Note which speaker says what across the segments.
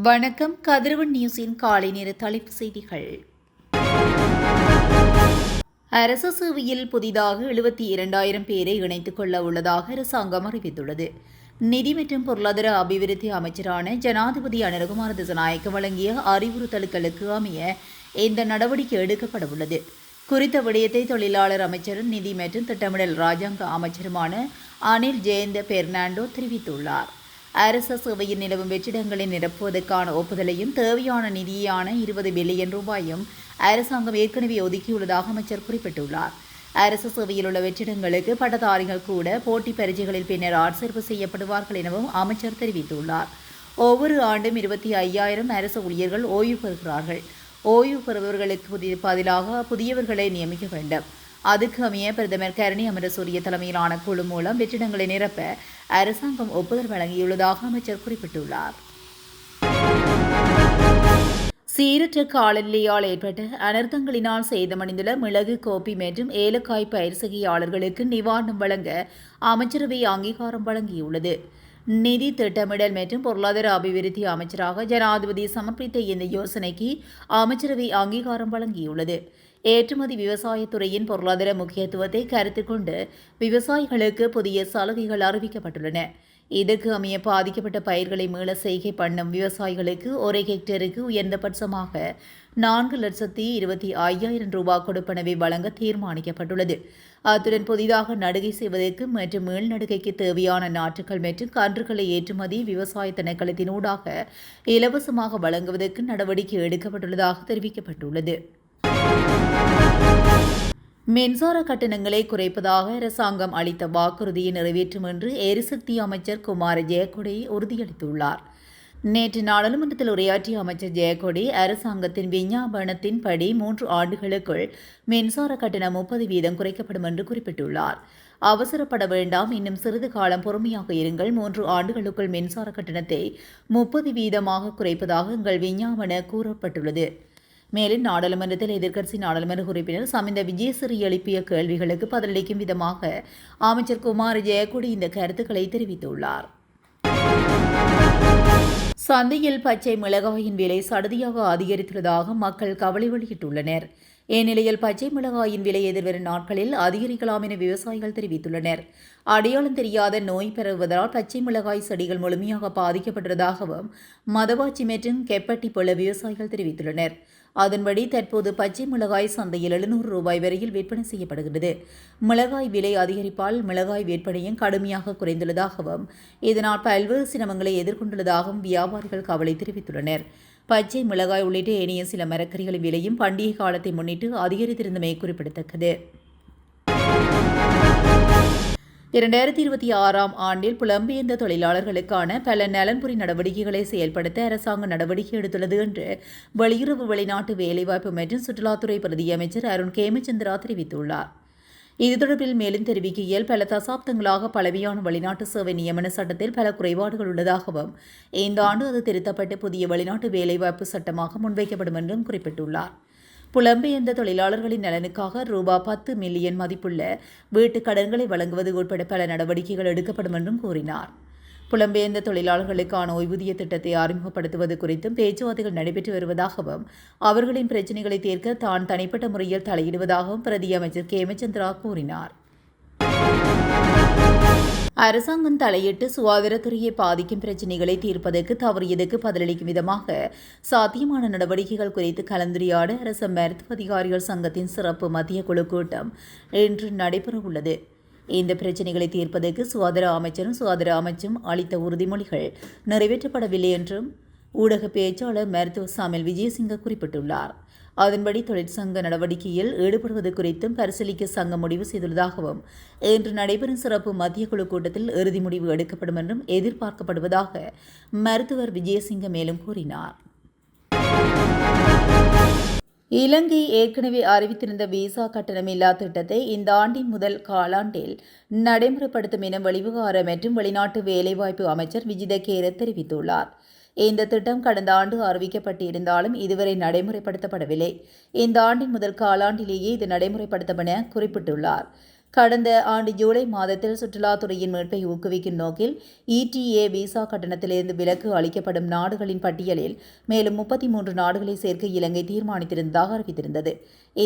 Speaker 1: வணக்கம். கதிரவன் நியூஸின் காலை நேர தலைப்பு செய்திகள். அரசு சேவையில் புதிதாக 72,000 பேரை இணைத்துக் கொள்ள உள்ளதாக அரசாங்கம் அறிவித்துள்ளது. நிதி மற்றும் பொருளாதார அபிவிருத்தி அமைச்சரான ஜனாதிபதி அனுரகுமார திசாநாயக்க வழங்கிய அறிவுறுத்தல்களுக்கு அமைய இந்த நடவடிக்கை எடுக்கப்படவுள்ளது. குறித்த விடயத்தை தொழிலாளர் அமைச்சரும் நிதி மற்றும் திட்டமிடல் ராஜாங்க அமைச்சருமான அனில் ஜெயந்த பெர்னாண்டோ தெரிவித்துள்ளார். அரச சேவையில் நிலவும் வெற்றிடங்களை நிரப்புவதற்கான ஒப்புதலையும் தேவையான நிதியான 20 பில்லியன் ரூபாயும் அரசாங்கம் ஏற்கனவே ஒதுக்கியுள்ளதாக அமைச்சர் குறிப்பிட்டுள்ளார். அரசு சேவையில் உள்ள வெற்றிடங்களுக்கு பட்டதாரிகள் கூட போட்டி பரீட்சைகளில் பின்னர் ஆட்சேர்ப்பு செய்யப்படுவார்கள் எனவும் அமைச்சர் தெரிவித்துள்ளார். ஒவ்வொரு ஆண்டும் 25,000 அரசு ஊழியர்கள் ஓய்வு பெறுகிறார்கள். ஓய்வு பெறுபவர்களுக்கு பதிலாக புதியவர்களை நியமிக்க வேண்டும். அதுக்கு அமைய பிரதமர் கரணி அமரசூரிய தலைமையிலான குழு மூலம் வெற்றிடங்களை நிரப்ப அரசாங்கம் ஒப்புதல் வழங்கியுள்ளதாக அமைச்சர் குறிப்பிட்டுள்ளார். சீரற்ற காலநிலையால் ஏற்பட்ட அனர்த்தங்களினால் சேதமடைந்துள்ள மிளகு, கோப்பி மற்றும் ஏலக்காய் பயிர் செய்கையாளர்களுக்கு நிவாரணம் வழங்க அமைச்சரவை அங்கீகாரம் வழங்கியுள்ளது. நிதி திட்டமிடல் மற்றும் பொருளாதார அபிவிருத்தி அமைச்சராக ஜனாதிபதி சமர்ப்பித்த இந்த யோசனைக்கு அமைச்சரவை அங்கீகாரம் வழங்கியுள்ளது. ஏற்றுமதி விவசாயத்துறையின் பொருளாதார முக்கியத்துவத்தை கருத்தில் கொண்டு விவசாயிகளுக்கு புதிய சலுகைகள் அறிவிக்கப்பட்டுள்ளன. இதற்கு அமைய பாதிக்கப்பட்ட பயிர்களை மீள செய்கை பண்ணும் விவசாயிகளுக்கு ஒரு ஹெக்டேருக்கு உயர்ந்தபட்சமாக 4,25,000 ரூபாய் கொடுப்பனவை வழங்க தீர்மானிக்கப்பட்டுள்ளது. அத்துடன் புதிதாக நடுகை செய்வதற்கு மற்றும் மீள்நடுகைக்கு தேவையான நாற்றுகள் மற்றும் கன்றுகளை ஏற்றுமதி விவசாய திணைக்களத்தினூடாக இலவசமாக வழங்குவதற்கு நடவடிக்கை எடுக்கப்பட்டுள்ளதாக தெரிவிக்கப்பட்டுள்ளது. மின்சார கட்டணங்களை குறைப்பதாக அரசாங்கம் அளித்த வாக்குறுதியை நிறைவேற்றும் என்று எரிசக்தி அமைச்சர் குமார ஜெயக்கொடி உறுதியளித்துள்ளார். நேற்று நாடாளுமன்றத்தில் உரையாற்றிய அமைச்சர் ஜெயக்கொடி அரசாங்கத்தின் விஞ்ஞாபனத்தின்படி 3 ஆண்டுகளுக்குள் மின்சார கட்டணம் 30% குறைக்கப்படும் என்று குறிப்பிட்டுள்ளார். அவசரப்பட வேண்டாம், இன்னும் சிறிது காலம் பொறுமையாக இருங்கள். 3 ஆண்டுகளுக்குள் மின்சார கட்டணத்தை 30% குறைப்பதாக எங்கள் விஞ்ஞாபன கூறப்பட்டுள்ளது. மேலும் நாடாளுமன்றத்தில் எதிர்க்கட்சி நாடாளுமன்ற உறுப்பினர் சமிந்த விஜயசிறி எழுப்பிய கேள்விகளுக்கு பதிலளிக்கும் விதமாக அமைச்சர் குமார ஜெயக்கொடி இந்த கருத்துக்களை தெரிவித்துள்ளார். சந்தையில் பச்சை மிளகாயின் விலை சடுதியாக அதிகரித்துள்ளதாக மக்கள் கவலை வெளியிட்டுள்ளனர். இந்நிலையில் பச்சை மிளகாயின் விலை எதிர்வரும் நாட்களில் அதிகரிக்கலாம் என விவசாயிகள் தெரிவித்துள்ளனர். அடையாளம் தெரியாத நோய் பரவுவதால் பச்சை மிளகாய் செடிகள் முழுமையாக பாதிக்கப்பட்டுள்ளதாகவும் மதவாச்சி மற்றும் கெப்பட்டிப்பொல விவசாயிகள் தெரிவித்துள்ளனர். அதன்படி தற்போது பச்சை மிளகாய் சந்தையில் 700 ரூபாய் வரையில் விற்பனை செய்யப்படுகிறது. மிளகாய் விலை அதிகரிப்பால் மிளகாய் விற்பனையும் கடுமையாக குறைந்துள்ளதாகவும் இதனால் பல்வேறு சிரமங்களை எதிர்கொண்டுள்ளதாகவும் வியாபாரிகள் கவலை தெரிவித்துள்ளனர். பச்சை மிளகாய் உள்ளிட்ட ஏனைய சில மரக்கறிகளின் விலையும் பண்டிகை காலத்தை முன்னிட்டு அதிகரித்திருந்தமை குறிப்பிடத்தக்கது. 2026ஆம் ஆண்டில் புலம்பெயர்ந்த தொழிலாளர்களுக்கான பல நலன்புரி நடவடிக்கைகளை செயல்படுத்த அரசாங்கம் நடவடிக்கை எடுத்துள்ளது என்று வெளியுறவு, வெளிநாட்டு வேலைவாய்ப்பு மற்றும் சுற்றுலாத்துறை பிரதி அமைச்சர் அருண் கேமச்சந்திரா தெரிவித்துள்ளார். இது தொடர்பில் மேலும் தெரிவிக்கையில், பல தசாப்தங்களாக பழமையான வெளிநாட்டு சேவை நியமன சட்டத்தில் பல குறைபாடுகள் உள்ளதாகவும் இந்த ஆண்டு அது திருத்தப்பட்டு புதிய வெளிநாட்டு வேலைவாய்ப்பு சட்டமாக முன்வைக்கப்படும் என்றும் குறிப்பிட்டுள்ளார். புலம்பெயர்ந்த தொழிலாளர்களின் நலனுக்காக ரூபாய் 10 மில்லியன் மதிப்புள்ள வீட்டுக் கடன்களை வழங்குவது உட்பட பல நடவடிக்கைகள் எடுக்கப்படும் என்றும் கூறினார். புலம்பெயர்ந்த தொழிலாளர்களுக்கான ஓய்வூதிய திட்டத்தை அறிமுகப்படுத்துவது குறித்தும் பேச்சுவார்த்தைகள் நடைபெற்று வருவதாகவும் அவர்களின் பிரச்சினைகளை தீர்க்க தான் தனிப்பட்ட முறையில் தலையிடுவதாகவும் பிரதி அமைச்சர் கேமச்சந்திரா கூறினார். அரசாங்கம் தலையிட்டு சுகாதாரத்துறையை பாதிக்கும் பிரச்சினைகளை தீர்ப்பதற்கு தவறியதற்கு பதிலளிக்கும் விதமாக சாத்தியமான நடவடிக்கைகள் குறித்து கலந்துரையாட அரசு மருத்துவ அதிகாரிகள் சங்கத்தின் சிறப்பு மத்திய குழு கூட்டம் இன்று நடைபெறவுள்ளது. இந்த பிரச்சினைகளை தீர்ப்பதற்கு சுகாதார அமைச்சரும் சுகாதார அமைச்சும் அளித்த உறுதிமொழிகள் நிறைவேற்றப்படவில்லை என்றும் ஊடக பேச்சாளர் மருத்துவ சாமில் விஜயசிங்க குறிப்பிட்டுள்ளார். அதன்படி தொழிற்சங்க நடவடிக்கையில் ஈடுபடுவது குறித்தும் பரிசீலிக்க சங்கம் முடிவு செய்துள்ளதாகவும் இன்று நடைபெறும் சிறப்பு மத்திய குழு கூட்டத்தில் இறுதி முடிவு எடுக்கப்படும் என்றும் எதிர்பார்க்கப்படுவதாக மருத்துவர் விஜயசிங்க மேலும் கூறினார். இலங்கை ஏற்கனவே அறிவித்திருந்த விசா கட்டணமில்லா திட்டத்தை இந்த ஆண்டின் முதல் காலாண்டில் நடைமுறைப்படுத்தும் என வெளிவிவகார மற்றும் வெளிநாட்டு வேலைவாய்ப்பு அமைச்சர் விஜித கேர தெரிவித்துள்ளார். இந்த திட்டம் கடந்த ஆண்டு அறிவிக்கப்பட்டிருந்தாலும் இதுவரை நடைமுறைப்படுத்தப்படவில்லை. இந்த ஆண்டின் முதல் காலாண்டிலேயே இது நடைமுறைப்படுத்தப்பட குறிப்பிட்டுள்ளார். கடந்த ஆண்டு ஜூலை மாதத்தில் சுற்றுலாத்துறையின் மீட்பை ஊக்குவிக்கும் நோக்கில் ETA விசா கட்டணத்திலிருந்து விலக்கு அளிக்கப்படும் நாடுகளின் பட்டியலில் மேலும் 33 நாடுகளை சேர்க்க இலங்கை தீர்மானித்திருந்ததாக அறிவித்திருந்தது.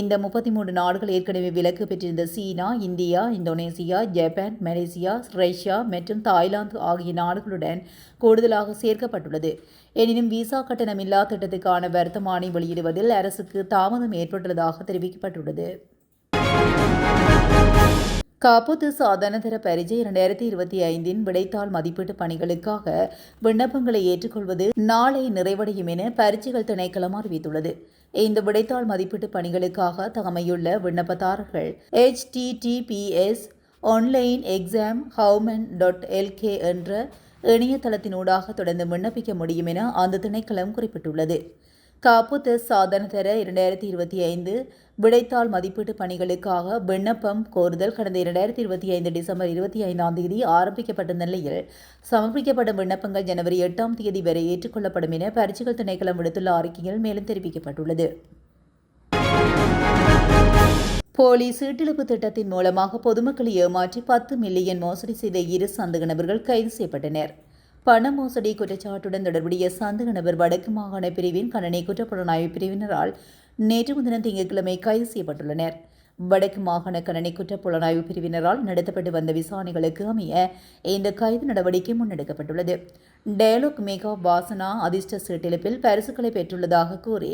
Speaker 1: இந்த 33 நாடுகள் ஏற்கனவே விலக்கு பெற்றிருந்த China, India, Indonesia, Japan, Malaysia, Russia மற்றும் தாய்லாந்து ஆகிய நாடுகளுடன் கூடுதலாக சேர்க்கப்பட்டுள்ளது. எனினும் விசா கட்டணமில்லா திட்டத்துக்கான வர்த்தமானி வெளியிடுவதில் அரசுக்கு தாமதம் ஏற்பட்டுள்ளதாக தெரிவிக்கப்பட்டுள்ளது. காப்போது சாதாரணதர பரீட்சை 2025 விடைத்தாள் மதிப்பீட்டு பணிகளுக்காக விண்ணப்பங்களை ஏற்றுக்கொள்வது நாளை நிறைவடையும் என பரீட்சைகள் திணைக்களம் அறிவித்துள்ளது. இந்த விடைத்தாள் மதிப்பீட்டு பணிகளுக்காக தகமையுள்ள விண்ணப்பதாரர்கள் https://onlineexamhowman.lk என்ற இணையதளத்தினூடாக தொடர்ந்து விண்ணப்பிக்க முடியும் என அந்த திணைக்களம் குறிப்பிட்டுள்ளது. காப்போது சாதாரணதர 2025 விடைத்தாள் மதிப்பீட்டு பணிகளுக்காக விண்ணப்பம் கோருதல் கடந்த 2025 டிசம்பர் 25 ஆரம்பிக்கப்பட்ட நிலையில் சமர்ப்பிக்கப்படும் விண்ணப்பங்கள் ஜனவரி 8 வரை ஏற்றுக்கொள்ளப்படும் என பரீட்சைகள் திணைக்களம் விடுத்துள்ள அறிக்கையில் மேலும் தெரிவிக்கப்பட்டுள்ளது. போலி சீட்டிழப்பு திட்டத்தின் மூலமாக பொதுமக்களை ஏமாற்றி 10 மில்லியன் மோசடி செய்த 2 சந்தேக நபர்கள் கைது செய்யப்பட்டனர். பண மோசடி குற்றச்சாட்டுடன் தொடர்புடைய சந்தேக நபர் வடக்கு மாகாண பிரிவின் கணனி குற்றப்புலனாய்வு பிரிவினரால் நேற்று முன்தினம் திங்கட்கிழமை கைது செய்யப்பட்டுள்ளனர். வடக்கு மாகாண கணனி குற்றப்புலனாய்வு பிரிவினரால் நடத்தப்பட்டு வந்த விசாரணைகளுக்கு அமைய இந்த கைது நடவடிக்கை முன்னெடுக்கப்பட்டுள்ளது. டயலாக் மெகா வாசனா அதிர்ஷ்ட சீட்டிழப்பில் பரிசுகளை பெற்றுள்ளதாக கூறி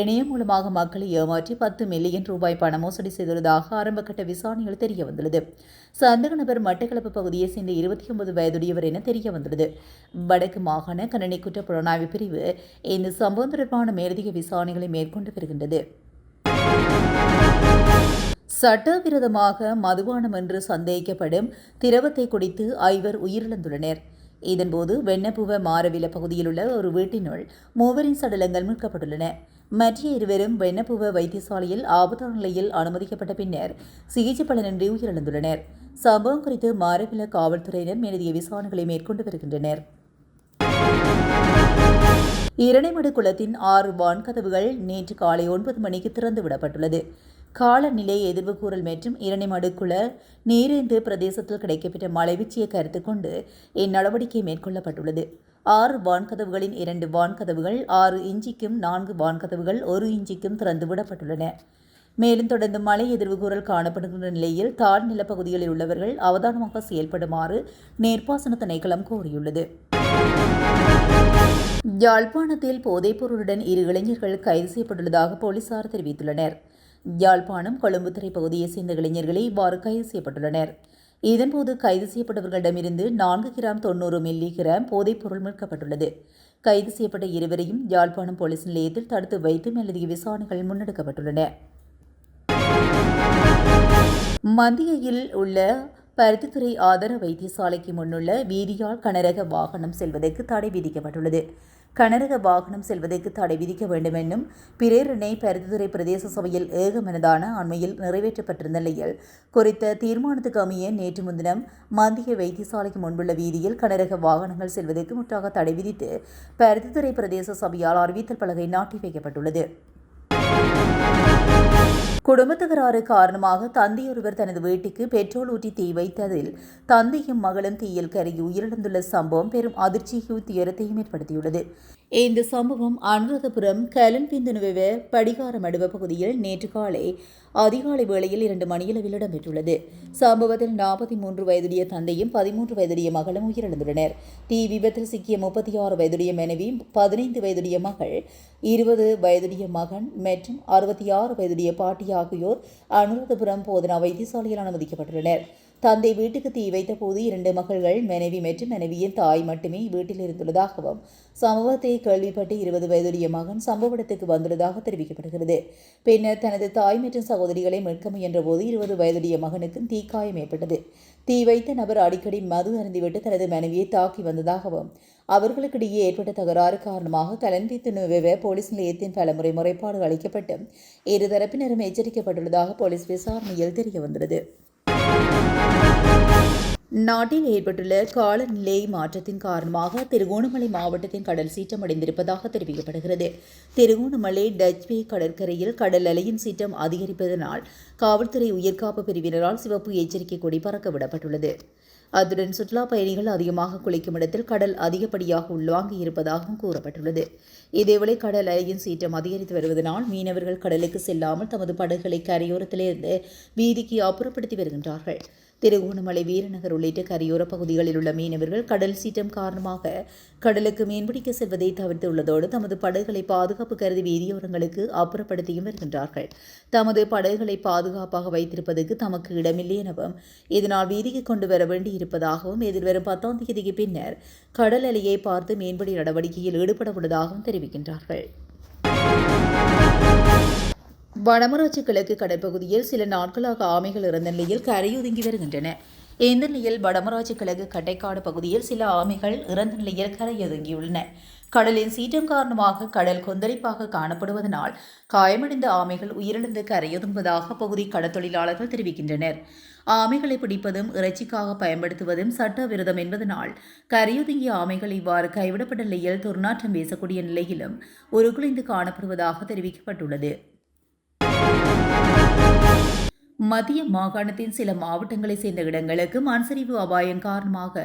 Speaker 1: இணையம் மூலமாக மக்களை ஏமாற்றி 10 மில்லியன் ரூபாய் பண மோசடி செய்துள்ளதாக ஆரம்பகட்ட விசாரணைகள் தெரியவந்துள்ளது. சந்தேக நபர் மட்டக்களப்பு பகுதியை சேர்ந்த 29 வயதுடையவர் என தெரியவந்துள்ளது. வடக்கு மாகாண கணனி குற்றப்புலனாய்வு பிரிவு இந்த சம்பவம் தொடர்பான மேலதிக விசாரணைகளை மேற்கொண்டு வருகின்றது. சட்டவிரோதமாக மதுபானம் என்று சந்தேகிக்கப்படும் திரவத்தை குடித்து 5 உயிரிழந்துள்ளனர். இதன்போது வெண்ணப்புவ மாரவில பகுதியில் உள்ள ஒரு வீட்டினுள் 3 சடலங்கள் மீட்கப்பட்டுள்ளன. மற்ற 2 வெண்ணப்புவ வைத்தியசாலையில் ஆபத்தான நிலையில் அனுமதிக்கப்பட்ட பின்னர் சிகிச்சை பலனின்றி உயிரிழந்துள்ளனர். சம்பவம் குறித்து மாரவில காவல்துறையினர் மேலதிக விசாரணைகளை மேற்கொண்டு வருகின்றனர். இரணைமடு குளத்தின் 6 வான்கதவுகள் நேற்று காலை 9 மணிக்கு திறந்துவிடப்பட்டுள்ளது. காலநிலை எதிர்வு கூறல் மற்றும் இரணைமடுக்குள நீரேந்து பிரதேசத்தில் கிடைக்கப்பெற்ற மழைவீழ்ச்சியை கருத்து கொண்டு இந்நடவடிக்கை மேற்கொள்ளப்பட்டுள்ளது. 6 வான்கதவுகளின் 2 வான்கதவுகள் 6 இன்ச்சுக்கும் 4 வான்கதவுகள் 1 இன்ச்சுக்கும் திறந்துவிடப்பட்டுள்ளன. மேலும் தொடர்ந்து மழை எதிர்வு கூறல் காணப்படுகின்ற நிலையில் தாழ் நிலப்பகுதிகளில் உள்ளவர்கள் அவதானமாக செயல்படுமாறு நீர்ப்பாசன திணைக்களம் கோரியுள்ளது. யாழ்ப்பாணத்தில் போதைப்பொருளுடன் 2 இளைஞர்கள் கைது செய்யப்பட்டுள்ளதாக போலீசார் தெரிவித்துள்ளனர். யாழ்ப்பாணம் கொழும்புத்துறை பகுதியைச் சேர்ந்த இளைஞர்களே இவ்வாறு கைது செய்யப்பட்டுள்ளனர். இதன்போது கைது செய்யப்பட்டவர்களிடமிருந்து 4 கிராம் 90 மில்லி கிராம் போதைப்பொருள் மீட்கப்பட்டுள்ளது. கைது செய்யப்பட்ட 2வரையும் யாழ்ப்பாணம் போலீஸ் நிலையத்தில் தடுத்து வைத்து மேலதிக விசாரணைகள் முன்னெடுக்கப்பட்டுள்ளன. மந்தியில் உள்ள பருத்தித்துறை ஆதார வைத்தியசாலைக்கு முன்னுள்ள வீதியால் கனரக வாகனம் செல்வதற்கு தடை விதிக்கப்பட்டுள்ளது. கனரக வாகனம் செல்வதற்கு தடை விதிக்க வேண்டும் என்னும் பிரேரணை பருத்தித்துறை பிரதேச சபையில் ஏகமனதான அண்மையில் நிறைவேற்றப்பட்டிருந்த நிலையில் குறித்த தீர்மானத்துக்கு அமைய நேற்று முன்தினம் மந்திய வைத்தியசாலைக்கு முன்புள்ள வீதியில் கனரக வாகனங்கள் செல்வதற்கு முற்றாக தடை விதித்து பருத்தித்துறை பிரதேச சபையால் அறிவித்தல் பலகை நாட்டி வைக்கப்பட்டுள்ளது. குடும்ப தகராறு காரணமாக தந்தையொருவர் தனது வீட்டுக்கு பெட்ரோல் ஊற்றி தீ வைத்ததில் தந்தையும் மகளும் தீயில் கருகி உயிரிழந்துள்ள சம்பவம் பெரும் அதிர்ச்சியையும் துயரத்தையும் ஏற்படுத்தியுள்ளது. இந்த சம்பவம் அனுராதபுரம் கலன்பிந்துனுவ படிகாரமடுவ பகுதியில் நேற்று காலை அதிகாலை வேளையில் 2 மணியளவில் இடம்பெற்றுள்ளது. சம்பவத்தில் 43 வயதுடைய தந்தையும் 13 வயதுடைய மகளும் உயிரிழந்துள்ளனர். தீ விபத்தில் சிக்கிய 36 வயதுடைய மனைவி, 15 வயதுடைய மகள், 20 வயதுடைய மகன் மற்றும் 66 வயதுடைய பாட்டி ஆகியோர் அனுராதபுரம் போதனா வைத்தியசாலையில் அனுமதிக்கப்பட்டுள்ளனர். தந்தை வீட்டுக்கு தீ வைத்த போது 2 மகள்கள், மனைவி மற்றும் மனைவியின் தாய் மட்டுமே வீட்டில் இருந்துள்ளதாகவும் சம்பவத்தை கேள்விப்பட்டு 20 வயதுடைய மகன் சம்பவ இடத்துக்கு வந்துள்ளதாக தெரிவிக்கப்படுகிறது. பின்னர் தனது தாய் மற்றும் சகோதரிகளை மீட்க முயன்றபோது 20 வயதுடைய மகனுக்கும் தீக்காயம் ஏற்பட்டது. தீ வைத்த நபர் அடிக்கடி மது அருந்திவிட்டு தனது மனைவியை தாக்கி வந்ததாகவும் அவர்களுக்கிடையே ஏற்பட்ட தகராறு காரணமாக கலன்பித்துணுவ போலீஸ் நிலையத்தின் பலமுறை முறைப்பாடு அளிக்கப்பட்டு இருதரப்பினரும் எச்சரிக்கப்பட்டுள்ளதாக போலீஸ் விசாரணையில் தெரியவந்துள்ளது. நாட்டில் ஏற்பட்டுள்ள காலநிலை மாற்றத்தின் காரணமாக திருகோணமலை மாவட்டத்தின் கடல் சீற்றம் அடைந்திருப்பதாக தெரிவிக்கப்படுகிறது. திருகோணமலை டச்வே கடற்கரையில் கடல் அலையின் சீற்றம் அதிகரிப்பதனால் காவல்துறை உயிர்காப்பு பிரிவினரால் சிவப்பு எச்சரிக்கை கொடி பறக்க விடப்பட்டுள்ளது. அத்துடன் சுற்றுலாப் பயணிகள் அதிகமாக குளிக்கும் இடத்தில் கடல் அதிகப்படியாக உள்வாங்கி இருப்பதாகவும் கூறப்பட்டுள்ளது. இதேவேளை கடல் அலையின் சீற்றம் அதிகரித்து வருவதனால் மீனவர்கள் கடலுக்கு செல்லாமல் தமது படகுகளை கரையோரத்திலிருந்து வீதிக்கு அப்புறப்படுத்தி வருகின்றார்கள். திருகோணமலை வீரநகர் உள்ளிட்ட கரையோர பகுதிகளில் உள்ள மீனவர்கள் கடல் சீற்றம் காரணமாக கடலுக்கு மீன்பிடிக்க செல்வதை தவிர்த்துள்ளதோடு தமது படகுகளை பாதுகாப்பு கருதி வீதியோரங்களுக்கு அப்புறப்படுத்தியும் வருகின்றார்கள். தமது படகுகளை பாதுகாப்பாக வைத்திருப்பதற்கு தமக்கு இடமில்லை எனவும் இதனால் வீதிக்கு கொண்டு வர வேண்டியிருப்பதாகவும் எதிர்வரும் 10ஆம் தேதிக்கு பின்னர் கடல் அலையை பார்த்து மீன்பிடி நடவடிக்கையில் ஈடுபட உள்ளதாகவும் தெரிவிக்கின்றார்கள். வடமராட்சி கிழக்கு கடற்பகுதியில் சில நாட்களாக ஆமைகள் இறந்த நிலையில் கரையொதுங்கி வருகின்றன. இந்த நிலையில் வடமராட்சி கிழக்கு கட்டைக்காடு பகுதியில் சில ஆமைகள் இறந்த நிலையில் கரையொதுங்கியுள்ளன. கடலின் சீற்றம் காரணமாக கடல் கொந்தளிப்பாக காணப்படுவதனால் காயமடைந்த ஆமைகள் உயிரிழந்து கரையொதுங்குவதாக பகுதி கடற்தொழிலாளர்கள் தெரிவிக்கின்றனர். ஆமைகளை பிடிப்பதும் இறைச்சிக்காக பயன்படுத்துவதும் சட்டவிரோதம் என்பதனால் கரையொதுங்கிய ஆமைகள் இவ்வாறு கைவிடப்பட்ட நிலையில் துர்நாற்றம் வீசக்கூடிய நிலையிலும் உருக்குலைந்து காணப்படுவதாக தெரிவிக்கப்பட்டுள்ளது. மத்திய மாகாணத்தின் சில மாவட்டங்களைச் சேர்ந்த இடங்களுக்கு மண்சரிவு அபாயம் காரணமாக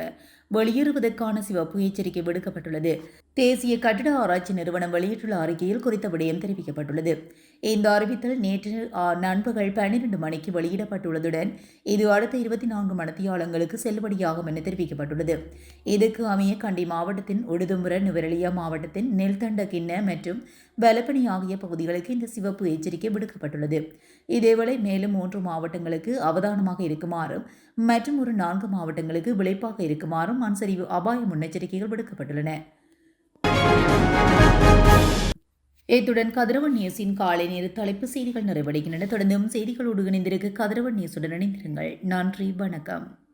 Speaker 1: வெளியேறுவதற்கான சிவப்பு எச்சரிக்கை விடுக்கப்பட்டுள்ளது. தேசிய கட்டிட ஆராய்ச்சி நிறுவனம் வெளியிட்டுள்ள அறிக்கையில் குறித்த விடயம் தெரிவிக்கப்பட்டுள்ளது. இந்த அறிவித்தல் நேற்று நண்பகல் 12 மணிக்கு வெளியிடப்பட்டுள்ளதுடன் இது அடுத்த 24 மணித்தியாலங்களுக்கு செல்லுபடியாகும் என தெரிவிக்கப்பட்டுள்ளது. இதற்கு அமைய கண்டி மாவட்டத்தின் உடுதும்புர, நுவரெலியா மாவட்டத்தின் நெல்தண்டகிண்ண மற்றும் வலப்பணி ஆகிய பகுதிகளுக்கு இந்த சிவப்பு எச்சரிக்கை விடுக்கப்பட்டுள்ளது. இதேவேளை மேலும் 3 மாவட்டங்களுக்கு அவதானமாக இருக்குமாறும் மற்றும் ஒரு 4 மாவட்டங்களுக்கு விளைப்பாக இருக்குமாறும் மண்சரிவு அபாய முன்னெச்சரிக்கைகள் விடுக்கப்பட்டுள்ளன. இத்துடன் கதிரவன் நியூஸின் காலை நேர தலைப்பு செய்திகள் நிறைவடைகின்றன. தொடர்ந்தும் செய்திகளோடு இணைந்திருக்க கதிரவன் நியூஸுடன் இணைந்திருங்கள். நன்றி, வணக்கம்.